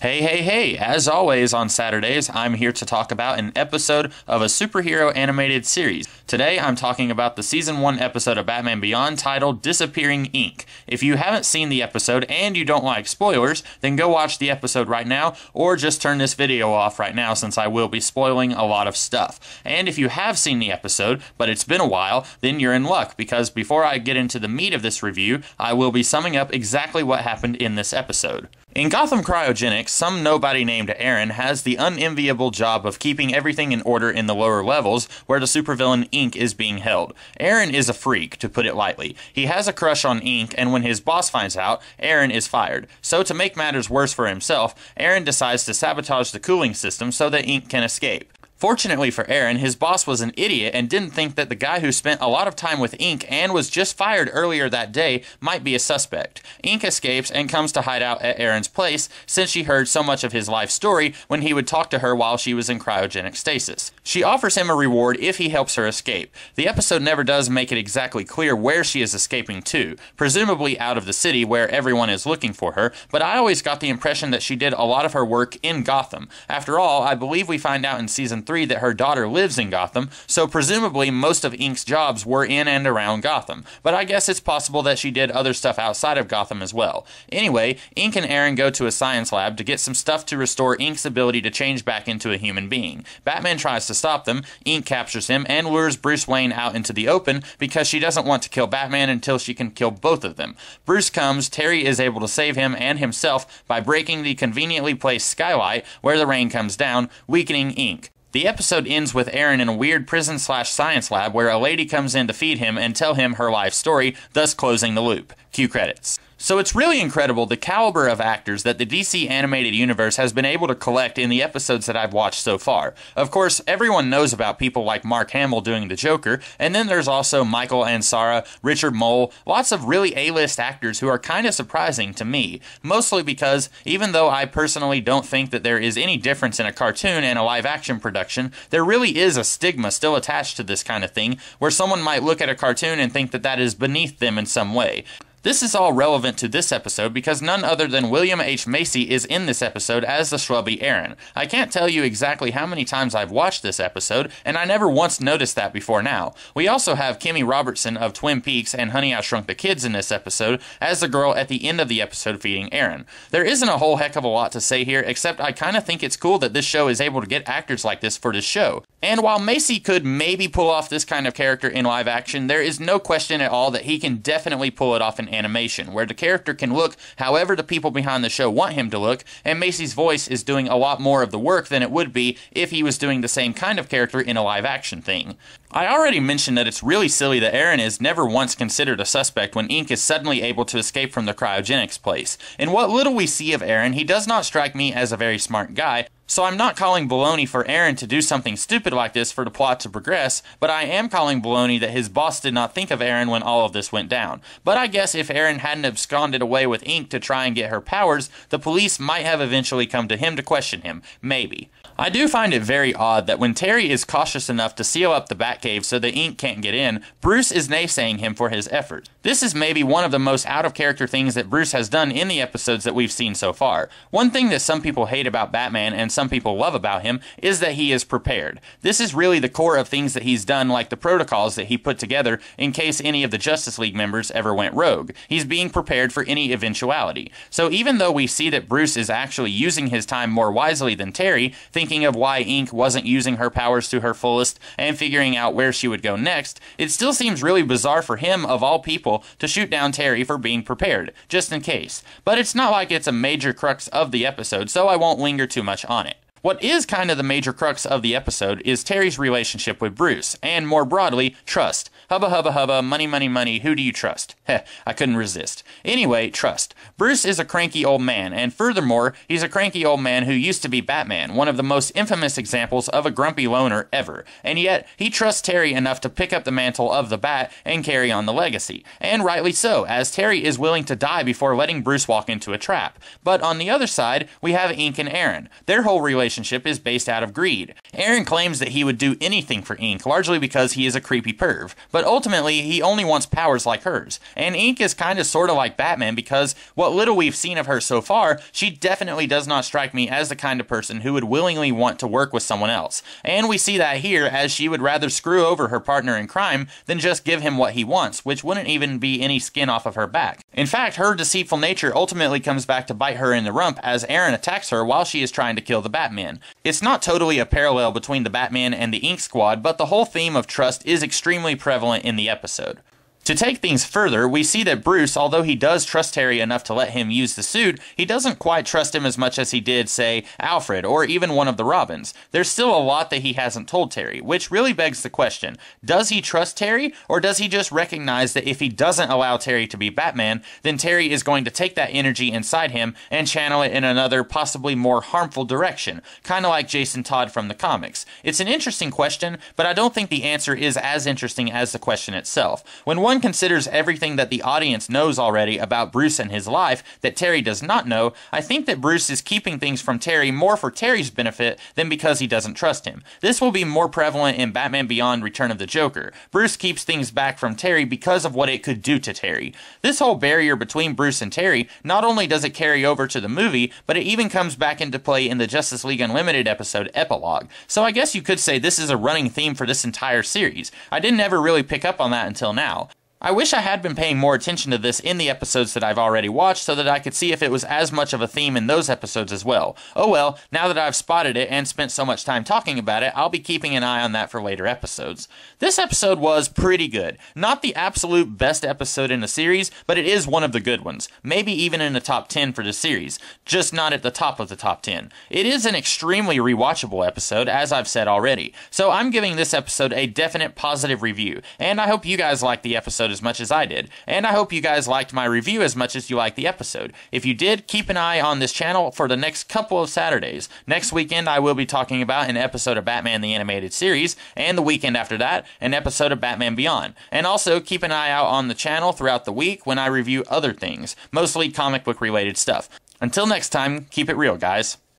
Hey, as always on Saturdays, I'm here to talk about an episode of a superhero animated series. Today, I'm talking about the Season 1 episode of Batman Beyond titled Disappearing Inc. If you haven't seen the episode and you don't like spoilers, then go watch the episode right now, or just turn this video off right now since I will be spoiling a lot of stuff. And if you have seen the episode, but it's been a while, then you're in luck, because before I get into the meat of this review, I will be summing up exactly what happened in this episode. In Gotham Cryogenics, some nobody named Aaron has the unenviable job of keeping everything in order in the lower levels where the supervillain Inque is being held. Aaron is a freak, to put it lightly. He has a crush on Inque, and when his boss finds out, Aaron is fired. So to make matters worse for himself, Aaron decides to sabotage the cooling system so that Inque can escape. Fortunately for Aaron, his boss was an idiot and didn't think that the guy who spent a lot of time with Inque and was just fired earlier that day might be a suspect. Inque escapes and comes to hide out at Aaron's place since she heard so much of his life story when he would talk to her while she was in cryogenic stasis. She offers him a reward if he helps her escape. The episode never does make it exactly clear where she is escaping to, presumably out of the city where everyone is looking for her, but I always got the impression that she did a lot of her work in Gotham. After all, I believe we find out in Season 3 that her daughter lives in Gotham, so presumably most of Inque's jobs were in and around Gotham. But I guess it's possible that she did other stuff outside of Gotham as well. Anyway, Inque and Aaron go to a science lab to get some stuff to restore Inque's ability to change back into a human being. Batman tries to stop them, Inque captures him, and lures Bruce Wayne out into the open because she doesn't want to kill Batman until she can kill both of them. Bruce comes, Terry is able to save him and himself by breaking the conveniently placed skylight where the rain comes down, weakening Inque. The episode ends with Aaron in a weird prison/science lab where a lady comes in to feed him and tell him her life story, thus closing the loop. Cue credits. So it's really incredible the caliber of actors that the DC animated universe has been able to collect in the episodes that I've watched so far. Of course, everyone knows about people like Mark Hamill doing the Joker, and then there's also Michael Ansara, Richard Mole, lots of really A-list actors who are kind of surprising to me, mostly because even though I personally don't think that there is any difference in a cartoon and a live-action production, there really is a stigma still attached to this kind of thing, where someone might look at a cartoon and think that that is beneath them in some way. This is all relevant to this episode because none other than William H. Macy is in this episode as the schlubby Aaron. I can't tell you exactly how many times I've watched this episode, and I never once noticed that before now. We also have Kimmy Robertson of Twin Peaks and Honey, I Shrunk the Kids in this episode as the girl at the end of the episode feeding Aaron. There isn't a whole heck of a lot to say here, except I kind of think it's cool that this show is able to get actors like this for this show. And while Macy could maybe pull off this kind of character in live action, there is no question at all that he can definitely pull it off in animation, where the character can look however the people behind the show want him to look, and Macy's voice is doing a lot more of the work than it would be if he was doing the same kind of character in a live action thing. I already mentioned that it's really silly that Aaron is never once considered a suspect when Inque is suddenly able to escape from the cryogenics place. In what little we see of Aaron, he does not strike me as a very smart guy, so I'm not calling baloney for Aaron to do something stupid like this for the plot to progress, but I am calling baloney that his boss did not think of Aaron when all of this went down. But I guess if Aaron hadn't absconded away with Inque to try and get her powers, the police might have eventually come to him to question him. Maybe. I do find it very odd that when Terry is cautious enough to seal up the Batcave so that Inque can't get in, Bruce is naysaying him for his efforts. This is maybe one of the most out-of-character things that Bruce has done in the episodes that we've seen so far. One thing that some people hate about Batman and some people love about him is that he is prepared. This is really the core of things that he's done, like the protocols that he put together in case any of the Justice League members ever went rogue. He's being prepared for any eventuality. So even though we see that Bruce is actually using his time more wisely than Terry, thinking of why Inque wasn't using her powers to her fullest and figuring out where she would go next, it still seems really bizarre for him, of all people, to shoot down Terry for being prepared, just in case. But it's not like it's a major crux of the episode, so I won't linger too much on it. What is kind of the major crux of the episode is Terry's relationship with Bruce, and more broadly, trust. Hubba hubba hubba, money money money, who do you trust? Heh, I couldn't resist. Anyway, trust. Bruce is a cranky old man, and furthermore, he's a cranky old man who used to be Batman, one of the most infamous examples of a grumpy loner ever, and yet he trusts Terry enough to pick up the mantle of the Bat and carry on the legacy. And rightly so, as Terry is willing to die before letting Bruce walk into a trap. But on the other side, we have Inque and Aaron. Their whole relationship relationship is based out of greed. Aaron claims that he would do anything for Inque, largely because he is a creepy perv, but ultimately he only wants powers like hers. And Inque is kinda sorta like Batman because what little we've seen of her so far, she definitely does not strike me as the kind of person who would willingly want to work with someone else. And we see that here, as she would rather screw over her partner in crime than just give him what he wants, which wouldn't even be any skin off of her back. In fact, her deceitful nature ultimately comes back to bite her in the rump as Aaron attacks her while she is trying to kill the Batman. It's not totally a parallel between the Batman and the Inque squad, but the whole theme of trust is extremely prevalent in the episode. To take things further, we see that Bruce, although he does trust Terry enough to let him use the suit, he doesn't quite trust him as much as he did, say, Alfred, or even one of the Robins. There's still a lot that he hasn't told Terry, which really begs the question, does he trust Terry, or does he just recognize that if he doesn't allow Terry to be Batman, then Terry is going to take that energy inside him and channel it in another, possibly more harmful direction, kinda like Jason Todd from the comics? It's an interesting question, but I don't think the answer is as interesting as the question itself. When one considers everything that the audience knows already about Bruce and his life that Terry does not know, I think that Bruce is keeping things from Terry more for Terry's benefit than because he doesn't trust him. This will be more prevalent in Batman Beyond: Return of the Joker. Bruce keeps things back from Terry because of what it could do to Terry. This whole barrier between Bruce and Terry, not only does it carry over to the movie, but it even comes back into play in the Justice League Unlimited episode Epilogue. So I guess you could say this is a running theme for this entire series. I didn't ever really pick up on that until now. I wish I had been paying more attention to this in the episodes that I've already watched so that I could see if it was as much of a theme in those episodes as well. Oh well, now that I've spotted it and spent so much time talking about it, I'll be keeping an eye on that for later episodes. This episode was pretty good. Not the absolute best episode in the series, but it is one of the good ones. Maybe even in the top 10 for the series, just not at the top of the top 10. It is an extremely rewatchable episode, as I've said already, so I'm giving this episode a definite positive review, and I hope you guys liked the episode as much as I did, and I hope you guys liked my review as much as you liked the episode. If you did, keep an eye on this channel for the next couple of Saturdays. Next weekend I will be talking about an episode of Batman the Animated Series, and the weekend after that, an episode of Batman Beyond. And also keep an eye out on the channel throughout the week when I review other things, mostly comic book related stuff. Until next time, keep it real, guys.